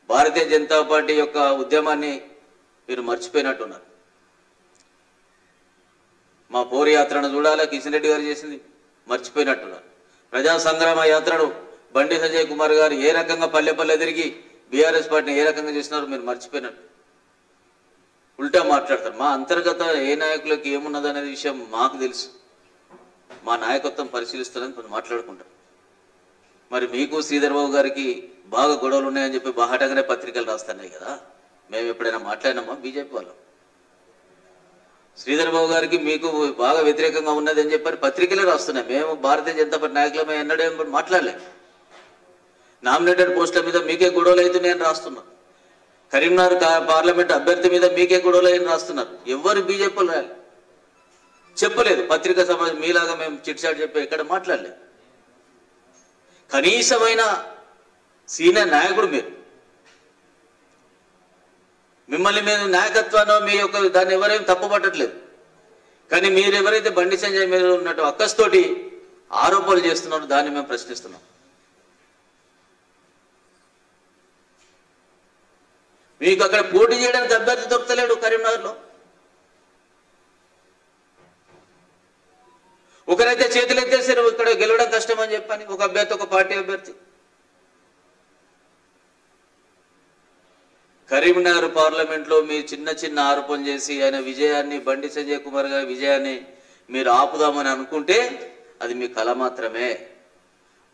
Bharatiya Janata party యొక్క ఉద్యమాన్ని మీరు మర్చిపోయినట్టున్నారు. మా పోరు యాత్రను చూడాలా, కిషన్ రెడ్డి గారు చేసింది మర్చిపోయినట్టున్నారు. ప్రజా సంగ్రామ యాత్రను బండి సంజయ్ కుమార్ గారు ఏ రకంగా పల్లె పల్లె తిరిగి బీఆర్ఎస్ పార్టీని ఏ రకంగా చేసినారో మీరు మర్చిపోయినట్టు ఉల్టా మాట్లాడతారు. మా అంతర్గత ఏ నాయకులకు ఏమున్నదనే విషయం మాకు తెలుసు. మా నాయకత్వం పరిశీలిస్తారని కొంచెం మాట్లాడుకుంటారు. మరి మీకు శ్రీధర్ బాబు గారికి బాగా గొడవలు ఉన్నాయని చెప్పి బాహాటంగానే పత్రికలు రాస్తున్నాయి కదా. మేము ఎప్పుడైనా మాట్లాడినామా బీజేపీ వాళ్ళు? శ్రీధర్ బాబు గారికి మీకు బాగా వ్యతిరేకంగా ఉన్నది అని చెప్పి పత్రికలే రాస్తున్నాయి. మేము భారతీయ జనతా పార్టీ నాయకులమే ఎన్నడూ మాట్లాడలేదు. నామినేటెడ్ పోస్టుల మీద మీకే గొడవలు అవుతున్నాయని రాస్తున్నారు. కరీంనగర్ పార్లమెంట్ అభ్యర్థి మీద మీకే గొడవలు అని రాస్తున్నారు. ఎవరు బీజేపీలు రాయాలి చెప్పలేదు. పత్రికా సమాజం మీలాగా మేము చిట్చాట్ చెప్పి ఎక్కడ మాట్లాడలేదు. కనీసమైన సీనియర్ నాయకుడు మీరు. మిమ్మల్ని మేము నాయకత్వాన్ని మీ యొక్క దాన్ని ఎవరేం తప్పుపట్టట్లేదు. కానీ మీరు ఎవరైతే బండి సంజయ్ మీద ఉన్నట్టు అక్కస్తోటి ఆరోపణలు చేస్తున్నారో దాన్ని మేము ప్రశ్నిస్తున్నాం. మీకు అక్కడ పోటీ చేయడానికి అభ్యర్థి దొరకలేడు కరీంనగర్లో. ఒకరైతే చేతులు ఎత్తేసారు ఇక్కడ గెలవడం కష్టం అని చెప్పని, ఒక అభ్యర్థి, ఒక పార్టీ అభ్యర్థి. కరీంనగర్ పార్లమెంట్లో మీరు చిన్న చిన్న ఆరోపణ చేసి ఆయన విజయాన్ని, బండి సంజయ్ కుమార్ గారి విజయాన్ని మీరు ఆపుదామని అనుకుంటే అది మీ కళ మాత్రమే.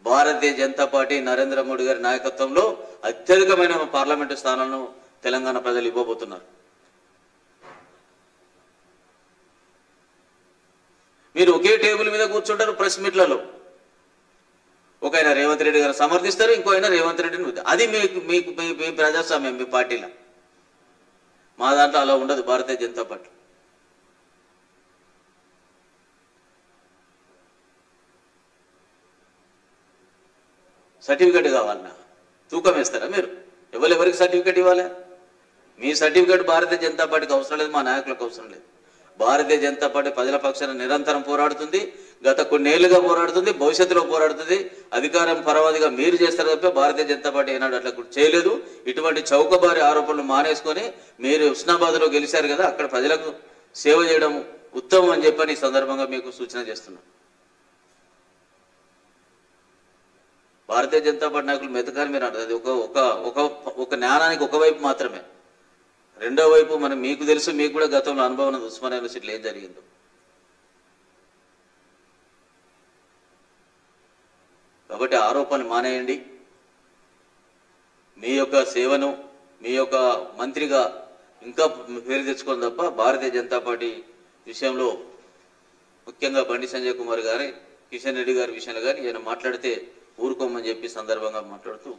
భారతీయ జనతా పార్టీ నరేంద్ర మోడీ గారి నాయకత్వంలో అత్యధికమైన పార్లమెంటు స్థానాలను తెలంగాణ ప్రజలు ఇవ్వబోతున్నారు. మీరు ఒకే టేబుల్ మీద కూర్చుంటారు ప్రెస్ మీట్లలో. ఒక ఆయన రేవంత్ రెడ్డి గారు సమర్థిస్తారు, ఇంకో ఆయన రేవంత్ రెడ్డిని. అది మీకు మీకు మీ ప్రజాస్వామ్యం మీ పార్టీలో. మా దాంట్లో అలా ఉండదు. భారతీయ జనతా పార్టీ సర్టిఫికేట్ కావాలన్నా తూకం వేస్తారా మీరు? ఎవరెవరికి సర్టిఫికేట్ ఇవ్వాలి? మీ సర్టిఫికేట్ భారతీయ జనతా పార్టీకి అవసరం లేదు, మా నాయకులకు అవసరం లేదు. భారతీయ జనతా పార్టీ ప్రజల పక్షాన నిరంతరం పోరాడుతుంది. గత కొన్నేళ్లుగా పోరాడుతుంది, భవిష్యత్తులో పోరాడుతుంది. అధికారం పరవాదిగా మీరు చేస్తారు తప్ప భారతీయ జనతా పార్టీ ఏనాడు అట్లా చేయలేదు. ఇటువంటి చౌకబారి ఆరోపణలు మానేసుకొని మీరు హుస్నాబాద్లో గెలిచారు కదా, అక్కడ ప్రజలకు సేవ చేయడం ఉత్తమం అని చెప్పని ఈ సందర్భంగా మీకు సూచన చేస్తున్నాను. భారతీయ జనతా పార్టీ నాయకులు మెతకాని మీరు అంటారు. అది ఒక జ్ఞానానికి ఒకవైపు మాత్రమే. రెండో వైపు మనం మీకు తెలుసు, మీకు కూడా గతంలో అనుభవం ఉన్నది ఉస్మానియా యూనివర్సిటీలో ఏం జరిగిందో. కాబట్టి ఆరోపణలు మానేయండి. మీ యొక్క సేవను మీ యొక్క మంత్రిగా ఇంకా పేరు తెచ్చుకోవడం తప్ప భారతీయ జనతా పార్టీ విషయంలో ముఖ్యంగా బండి సంజయ్ కుమార్ గారి, కిషన్ రెడ్డి గారి విషయంలో కానీ ఏమైనా మాట్లాడితే ఊరుకోమని చెప్పి సందర్భంగా మాట్లాడుతూ